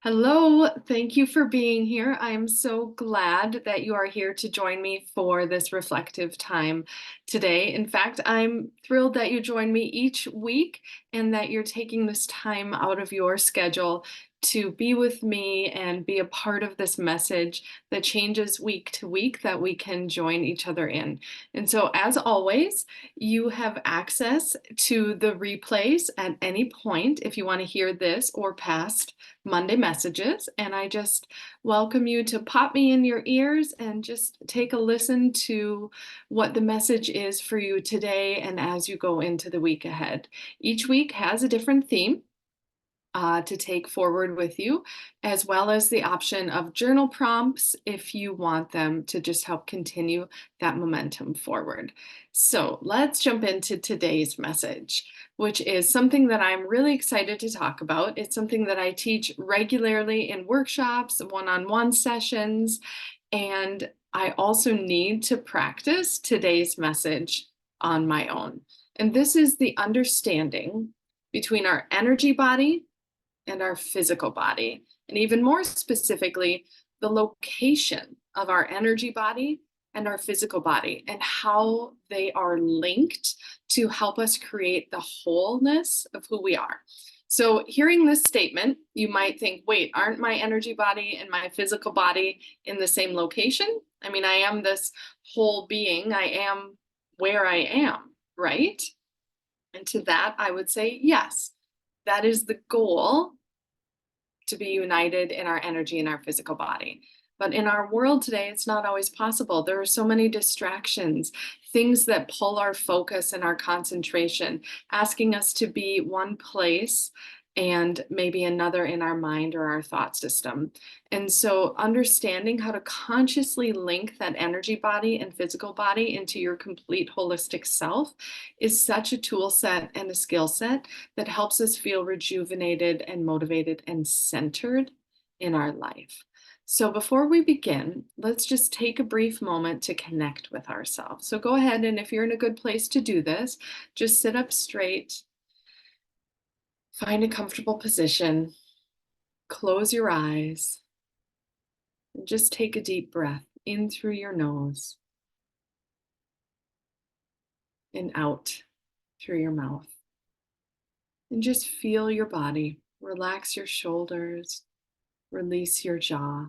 Hello, thank you for being here. I'm so glad that you are here to join me for this reflective time today. In fact, I'm thrilled that you join me each week and that you're taking this time out of your schedule to be with me and be a part of this message that changes week to week that we can join each other in. And so, as always, you have access to the replays at any point if you want to hear this or past Monday messages. And I just welcome you to pop me in your ears and just take a listen to what the message is for you today and as you go into the week ahead. Each week has a different theme. To take forward with you, as well as the option of journal prompts if you want them to just help continue that momentum forward. So let's jump into today's message, which is something that I'm really excited to talk about. It's something that I teach regularly in workshops, one on one sessions, and I also need to practice today's message on my own. And this is the understanding between our energy body and our physical body. And even more specifically, the location of our energy body and our physical body and how they are linked to help us create the wholeness of who we are. So, hearing this statement, you might think, wait, aren't my energy body and my physical body in the same location? I mean, I am this whole being, I am where I am, right? And to that, I would say, yes, that is the goal, to be united in our energy and our physical body. But in our world today, it's not always possible. There are so many distractions, things that pull our focus and our concentration, asking us to be one place and maybe another in our mind or our thought system. And so, understanding how to consciously link that energy body and physical body into your complete holistic self is such a tool set and a skill set that helps us feel rejuvenated and motivated and centered in our life. So, before we begin, let's just take a brief moment to connect with ourselves. So, go ahead, and if you're in a good place to do this, just sit up straight, find a comfortable position, close your eyes, and just take a deep breath in through your nose and out through your mouth. And just feel your body. Relax your shoulders, release your jaw.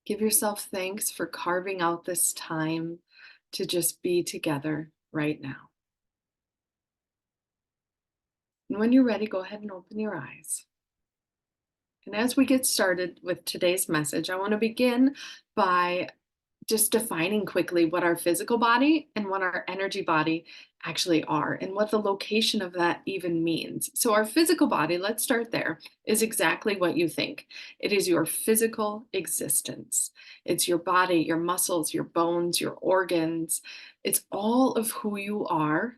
Give yourself thanks for carving out this time to just be together right now. And when you're ready, go ahead and open your eyes. And as we get started with today's message, I want to begin by just defining quickly what our physical body and what our energy body actually are and what the location of that even means. So, our physical body, let's start there, is exactly what you think. It is your physical existence. It's your body, your muscles, your bones, your organs. It's all of who you are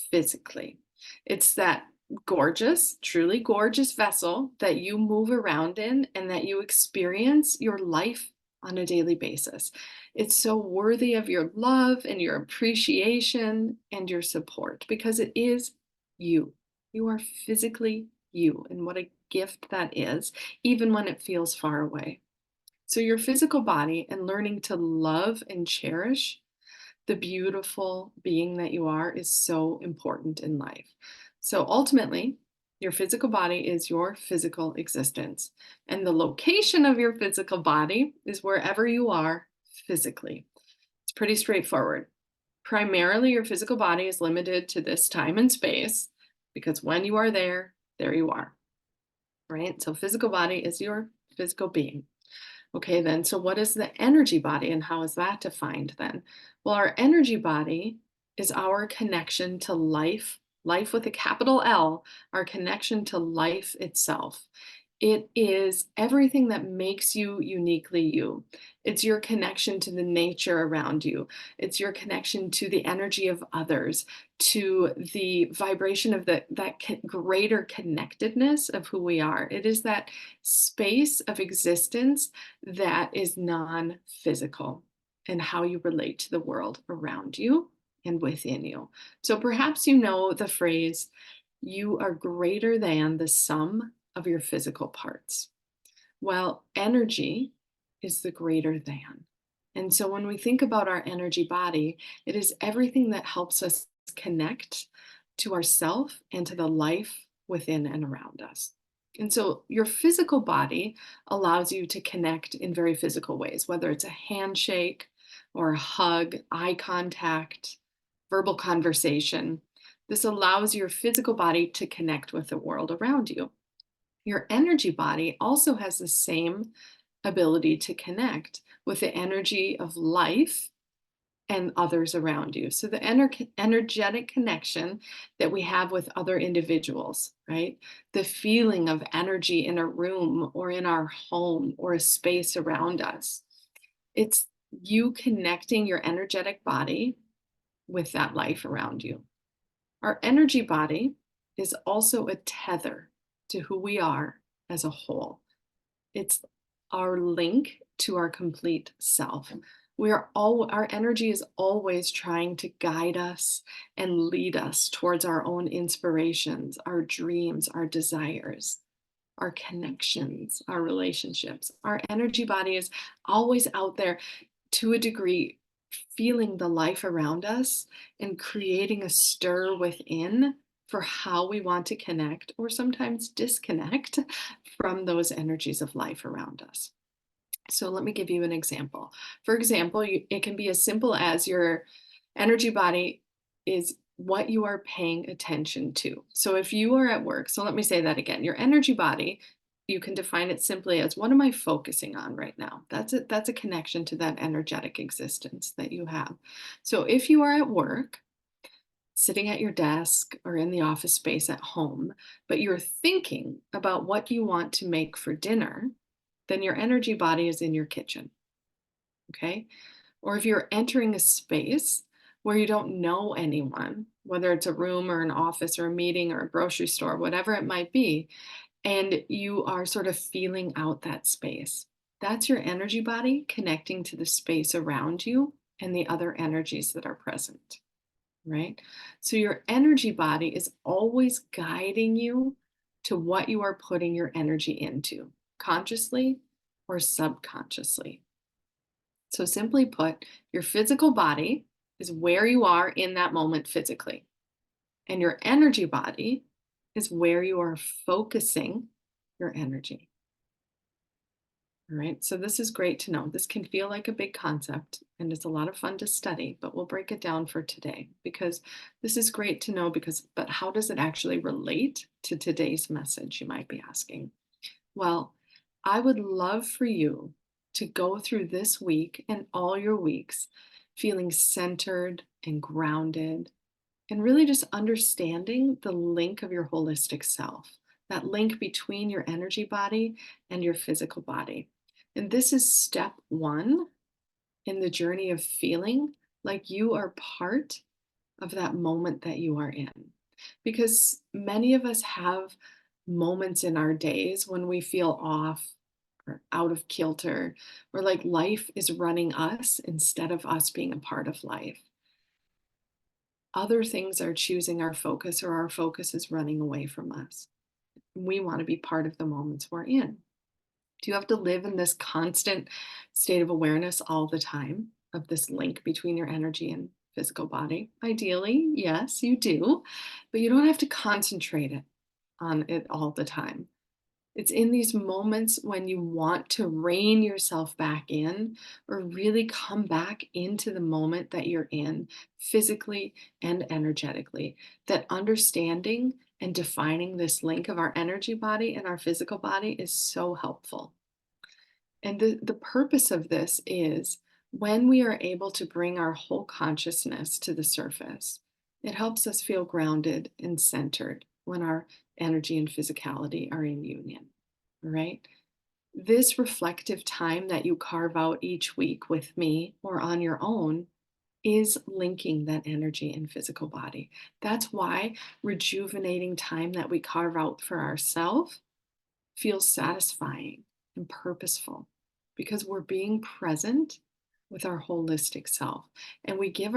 physically. It's that gorgeous, truly gorgeous vessel that you move around in and that you experience your life on a daily basis. It's so worthy of your love and your appreciation and your support because it is you. You are physically you, and what a gift that is, even when it feels far away. So, your physical body and learning to love and cherish the beautiful being that you are is so important in life. So ultimately, your physical body is your physical existence, and the location of your physical body is wherever you are physically. It's pretty straightforward. Primarily, your physical body is limited to this time and space because when you are there, there you are, right? So, physical body is your physical being. Okay, then, so what is the energy body and how is that defined then? Well, our energy body is our connection to life, life with a capital L, our connection to life itself. It is everything that makes you uniquely you. It's your connection to the nature around you. It's your connection to the energy of others, to the vibration of greater connectedness of who we are. It is that space of existence that is non-physical and how you relate to the world around you and within you. So perhaps you know the phrase, you are greater than the sum of your physical parts. Well, energy is the greater than. And so when we think about our energy body, it is everything that helps us connect to ourself and to the life within and around us. And so your physical body allows you to connect in very physical ways, whether it's a handshake or a hug, eye contact, verbal conversation. This allows your physical body to connect with the world around you. Your energy body also has the same ability to connect with the energy of life and others around you. So the energetic connection that we have with other individuals, right? The feeling of energy in a room or in our home or a space around us. It's you connecting your energetic body with that life around you. Our energy body is also a tether to who we are as a whole. It's our link to our complete self. Our energy is always trying to guide us and lead us towards our own inspirations, our dreams, our desires, our connections, our relationships. Our energy body is always out there to a degree, feeling the life around us and creating a stir within for how we want to connect or sometimes disconnect from those energies of life around us. So let me give you an example. For example, it can be as simple as your energy body is what you are paying attention to. So if you are at work, so let me say that again. Your energy body, you can define it simply as what am I focusing on right now? That's a connection to that energetic existence that you have. So if you are at work, sitting at your desk or in the office space at home, but you're thinking about what you want to make for dinner, then your energy body is in your kitchen. Okay. Or if you're entering a space where you don't know anyone, whether it's a room or an office or a meeting or a grocery store, whatever it might be, and you are sort of feeling out that space, that's your energy body connecting to the space around you and the other energies that are present, right? So your energy body is always guiding you to what you are putting your energy into, consciously or subconsciously. So, simply put, your physical body is where you are in that moment physically, and your energy body is where you are focusing your energy. All right, so this is great to know. This can feel like a big concept and it's a lot of fun to study, but we'll break it down for today because this is great to know but how does it actually relate to today's message, you might be asking? Well, I would love for you to go through this week and all your weeks feeling centered and grounded and really just understanding the link of your holistic self, that link between your energy body and your physical body. And this is step one in the journey of feeling like you are part of that moment that you are in. Because many of us have moments in our days when we feel off or out of kilter, or like life is running us instead of us being a part of life. Other things are choosing our focus, or our focus is running away from us. We want to be part of the moments we're in. Do you have to live in this constant state of awareness all the time of this link between your energy and physical body? Ideally, yes, you do, but you don't have to concentrate on it all the time. It's in these moments when you want to rein yourself back in or really come back into the moment that you're in, physically and energetically, that understanding and defining this link of our energy body and our physical body is so helpful. And the purpose of this is when we are able to bring our whole consciousness to the surface, it helps us feel grounded and centered when our energy and physicality are in union, right? This reflective time that you carve out each week with me or on your own is linking that energy and physical body. That's why rejuvenating time that we carve out for ourselves feels satisfying and purposeful because we're being present with our holistic self and we give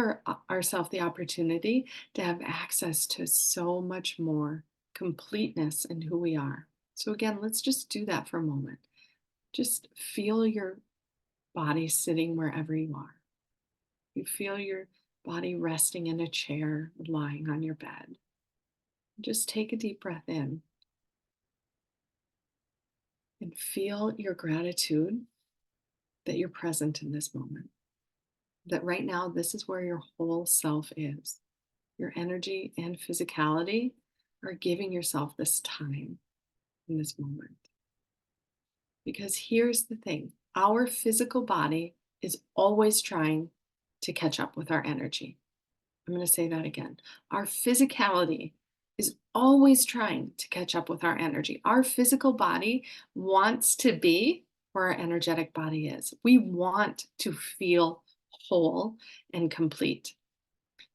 ourselves the opportunity to have access to so much more completeness in who we are. So again, let's just do that for a moment. Just feel your body sitting wherever you are. You feel your body resting in a chair, lying on your bed. Just take a deep breath in and feel your gratitude that you're present in this moment. That right now, this is where your whole self is. Your energy and physicality are giving yourself this time in this moment. Because here's the thing, our physical body is always trying to catch up with our energy. I'm going to say that again. Our physicality is always trying to catch up with our energy. Our physical body wants to be where our energetic body is. We want to feel whole and complete.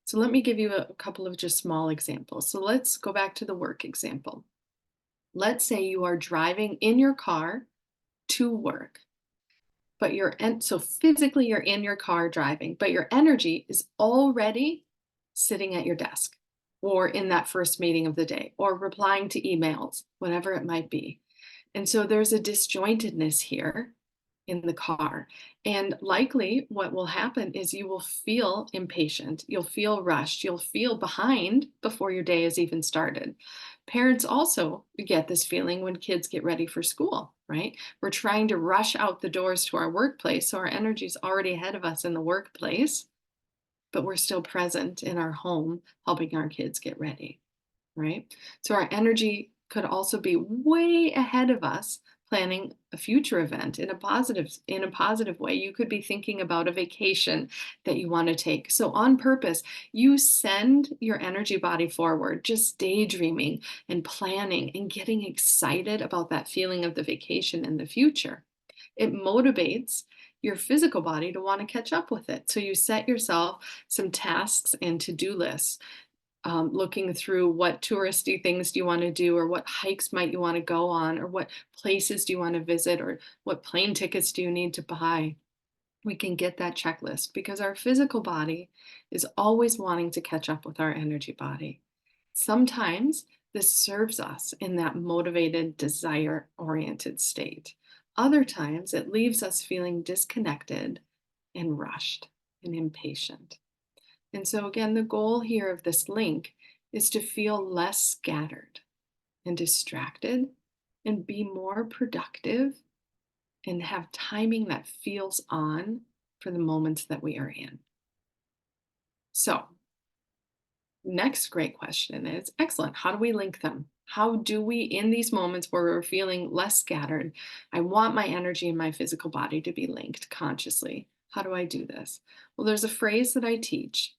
So let me give you a couple of just small examples. So let's go back to the work example. Let's say you are driving in your car to work, but so physically you're in your car driving, but your energy is already sitting at your desk or in that first meeting of the day or replying to emails, whatever it might be. And so there's a disjointedness here in the car. And likely what will happen is you will feel impatient, you'll feel rushed, you'll feel behind before your day has even started. Parents also get this feeling when kids get ready for school, right? We're trying to rush out the doors to our workplace, so our energy is already ahead of us in the workplace, but we're still present in our home helping our kids get ready, right? So our energy could also be way ahead of us planning a future event in a positive way. You could be thinking about a vacation that you want to take. So on purpose, you send your energy body forward, just daydreaming and planning and getting excited about that feeling of the vacation in the future. It motivates your physical body to want to catch up with it. So you set yourself some tasks and to-do lists, looking through what touristy things do you want to do, or what hikes might you want to go on, or what places do you want to visit, or what plane tickets do you need to buy. We can get that checklist because our physical body is always wanting to catch up with our energy body. Sometimes this serves us in that motivated, desire oriented state. Other times it leaves us feeling disconnected and rushed and impatient. And so, again, the goal here of this link is to feel less scattered and distracted and be more productive and have timing that feels on for the moments that we are in. So, next great question is excellent. How do we link them? How do we, in these moments where we're feeling less scattered, I want my energy and my physical body to be linked consciously? How do I do this? Well, there's a phrase that I teach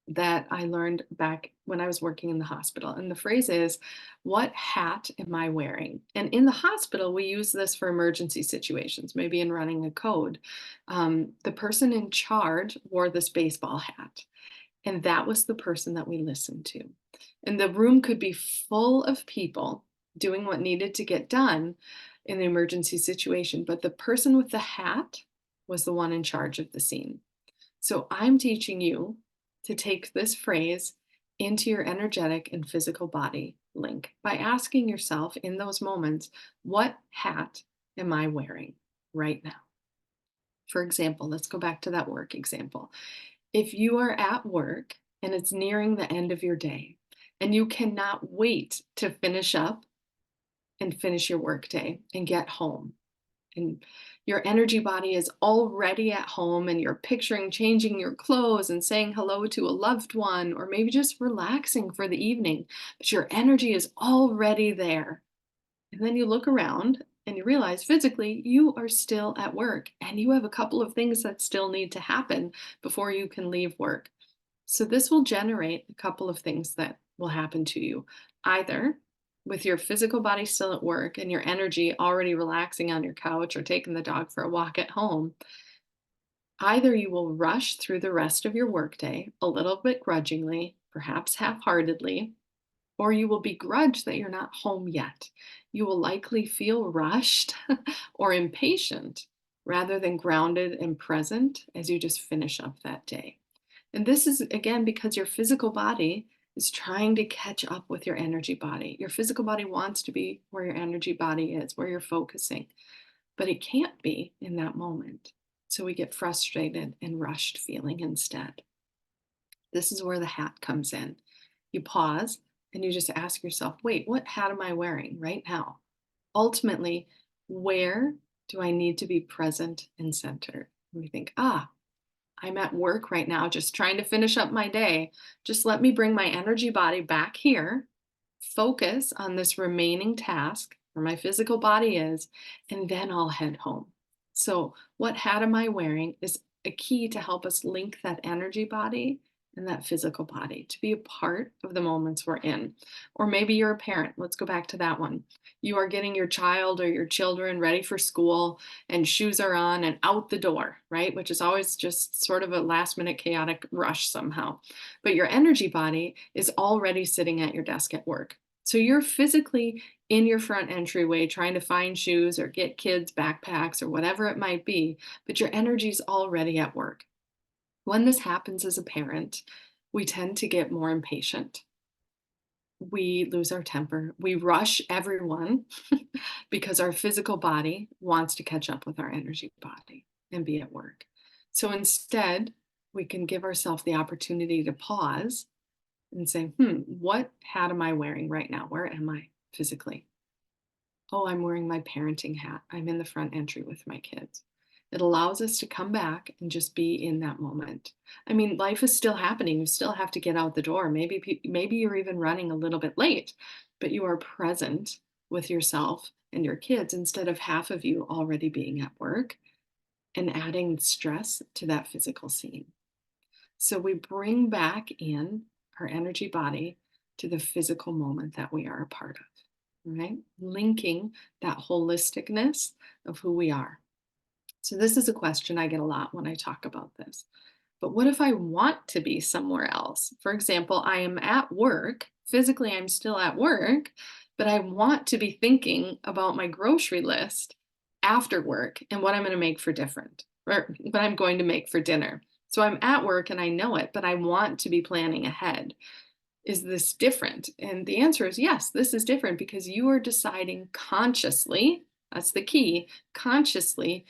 that I learned back when I was working in the hospital. And the phrase is, what hat am I wearing? And in the hospital, we use this for emergency situations, maybe in running a code. The person in charge wore this baseball hat, and that was the person that we listened to. And the room could be full of people doing what needed to get done in the emergency situation, but the person with the hat was the one in charge of the scene. So I'm teaching you to take this phrase into your energetic and physical body link by asking yourself in those moments, what hat am I wearing right now? For example, let's go back to that work example. If you are at work and it's nearing the end of your day and you cannot wait to finish up and finish your work day and get home, and your energy body is already at home and you're picturing changing your clothes and saying hello to a loved one, or maybe just relaxing for the evening, but your energy is already there. And then you look around and you realize physically you are still at work and you have a couple of things that still need to happen before you can leave work. So this will generate a couple of things that will happen to you, either with your physical body still at work and your energy already relaxing on your couch or taking the dog for a walk at home. Either you will rush through the rest of your workday a little bit grudgingly, perhaps half-heartedly, or you will begrudge that you're not home yet. You will likely feel rushed or impatient rather than grounded and present as you just finish up that day. And this is, again, because your physical body is trying to catch up with your energy body. Your physical body wants to be where your energy body is, where you're focusing. but it can't be in that moment. So we get frustrated and rushed feeling instead. This is where the hat comes in. You pause and you just ask yourself, wait, what hat am I wearing right now? Ultimately, where do I need to be present and centered? And we think, I'm at work right now, just trying to finish up my day. Just let me bring my energy body back here, focus on this remaining task where my physical body is, and then I'll head home. So, what hat am I wearing is a key to help us link that energy body and that physical body to be a part of the moments we're in. Or maybe you're a parent. Let's go back to that one. You are getting your child or your children ready for school, and shoes are on and out the door, right? Which is always just sort of a last minute chaotic rush somehow. But your energy body is already sitting at your desk at work. So you're physically in your front entryway trying to find shoes or get kids backpacks or whatever it might be, but your energy's already at work. When this happens as a parent, we tend to get more impatient. We lose our temper. We rush everyone because our physical body wants to catch up with our energy body and be at work. So instead, we can give ourselves the opportunity to pause and say, what hat am I wearing right now? Where am I physically? Oh, I'm wearing my parenting hat. I'm in the front entry with my kids. It allows us to come back and just be in that moment. I mean, life is still happening. You still have to get out the door. Maybe you're even running a little bit late, but you are present with yourself and your kids instead of half of you already being at work and adding stress to that physical scene. So we bring back in our energy body to the physical moment that we are a part of, right? Linking that holisticness of who we are. So, this is a question I get a lot when I talk about this. But what if I want to be somewhere else? For example, I am at work, physically, I'm still at work, but I want to be thinking about my grocery list after work and what I'm going to make for different or what I'm going to make for dinner. So I'm at work and I know it, but I want to be planning ahead. Is this different? And the answer is yes, this is different because you are deciding consciously, that's the key, consciously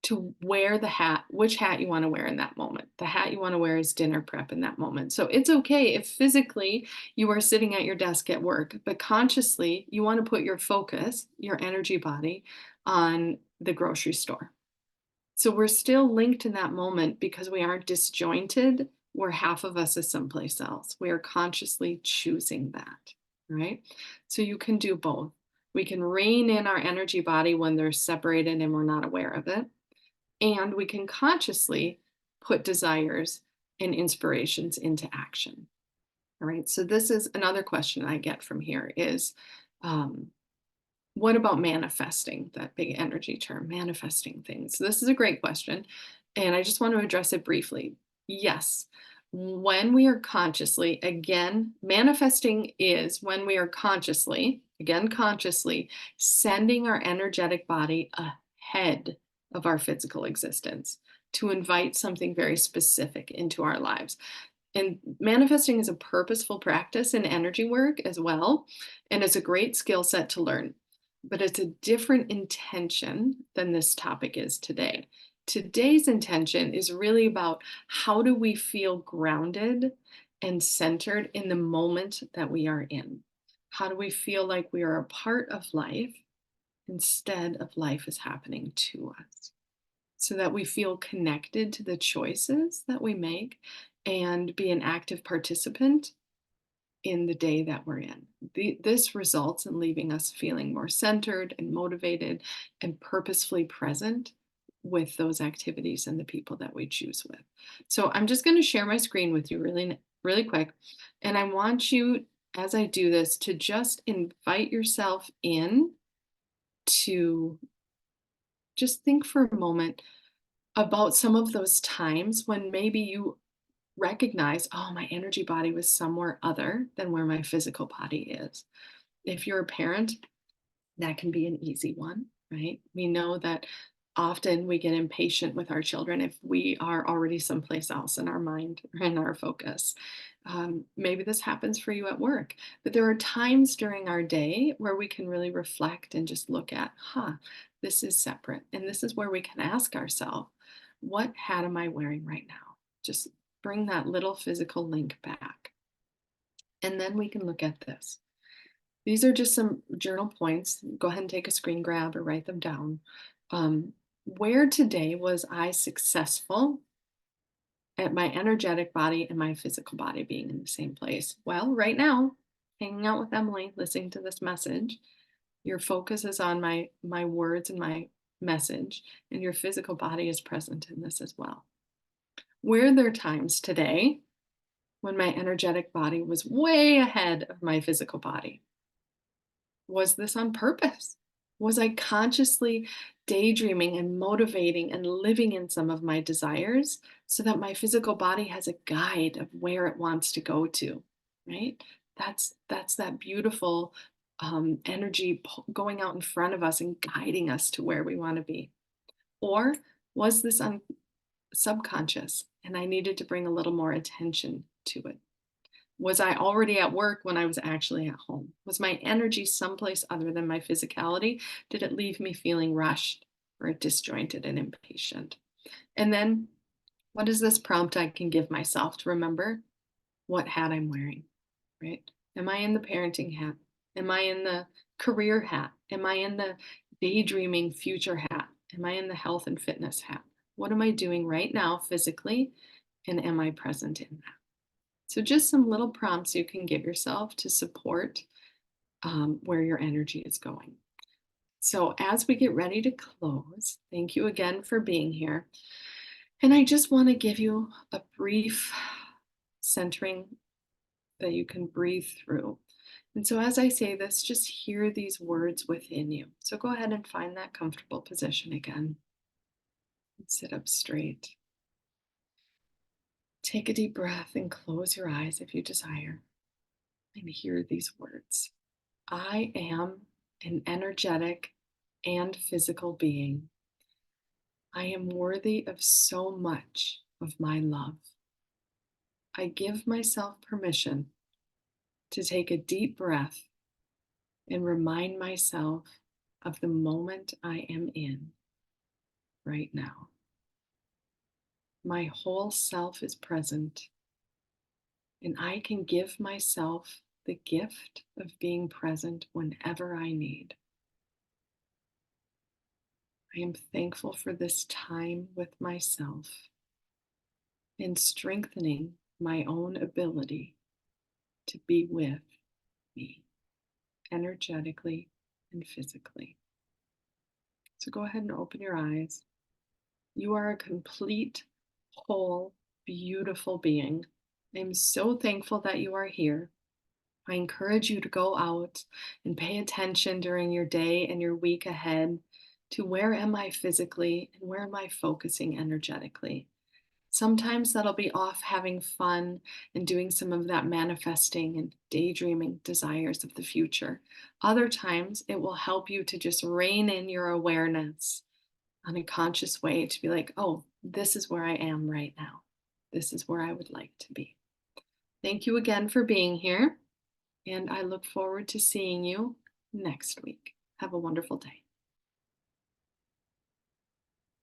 to wear the hat, which hat you want to wear in that moment. The hat you want to wear is dinner prep in that moment. So it's okay if physically you are sitting at your desk at work, but consciously you want to put your focus, your energy body, on the grocery store. So we're still linked in that moment because we aren't disjointed where half of us is someplace else. We are consciously choosing that, right? So you can do both. We can rein in our energy body when they're separated and we're not aware of it. And we can consciously put desires and inspirations into action. All right. So this is another question I get from here is, what about manifesting, that big energy term, manifesting things? So this is a great question. And I just want to address it briefly. Yes, when we are consciously, again, manifesting is when we are consciously, again, consciously sending our energetic body ahead of our physical existence to invite something very specific into our lives. And manifesting is a purposeful practice in energy work as well. And it's a great skill set to learn, but it's a different intention than this topic is today. Today's intention is really about how do we feel grounded and centered in the moment that we are in? How do we feel like we are a part of life instead of life is happening to us? So that we feel connected to the choices that we make and be an active participant in the day that we're in. This results in leaving us feeling more centered and motivated and purposefully present with those activities and the people that we choose with. So I'm just going to share my screen with you really quick. And I want you, as I do this, to just invite yourself in to just think for a moment about some of those times when maybe you recognize, oh, my energy body was somewhere other than where my physical body is. If you're a parent, that can be an easy one, right? We know that Often we get impatient with our children if we are already someplace else in our mind or in our focus. Maybe this happens for you at work, but there are times during our day where we can really reflect and just look at, this is separate. And this is where we can ask ourselves, what hat am I wearing right now? Just bring that little physical link back. And then we can look at this. These are just some journal points. Go ahead and take a screen grab or write them down. Where today was I successful at my energetic body and my physical body being in the same place? Well, right now, hanging out with Emily, listening to this message, your focus is on my words and my message, and your physical body is present in this as well. Were there times today when my energetic body was way ahead of my physical body? Was this on purpose? Was I consciously daydreaming and motivating and living in some of my desires so that my physical body has a guide of where it wants to go to, right? That's that beautiful energy going out in front of us and guiding us to where we want to be. Or was this subconscious and I needed to bring a little more attention to it? Was I already at work when I was actually at home? Was my energy someplace other than my physicality? Did it leave me feeling rushed or disjointed and impatient? And then, what is this prompt I can give myself to remember what hat I'm wearing, right? Am I in the parenting hat? Am I in the career hat? Am I in the daydreaming future hat? Am I in the health and fitness hat? What am I doing right now physically? And am I present in that? So, just some little prompts you can give yourself to support where your energy is going. So, as we get ready to close, thank you again for being here. And I just want to give you a brief centering that you can breathe through. And so, as I say this, just hear these words within you. So, go ahead and find that comfortable position again. And sit up straight. Take a deep breath and close your eyes if you desire. And hear these words. I am an energetic and physical being. I am worthy of so much of my love. I give myself permission to take a deep breath and remind myself of the moment I am in right now. My whole self is present, and I can give myself the gift of being present whenever I need. I am thankful for this time with myself and strengthening my own ability to be with me energetically and physically. So go ahead and open your eyes. You are a complete, whole, beautiful being. I'm so thankful that you are here. I encourage you to go out and pay attention during your day and your week ahead to where am I physically and where am I focusing energetically. Sometimes that'll be off having fun and doing some of that manifesting and daydreaming desires of the future. Other times it will help you to just rein in your awareness on a conscious way to be like, oh, this is where I am right now. This is where I would like to be. Thank you again for being here, and I look forward to seeing you next week. Have a wonderful day.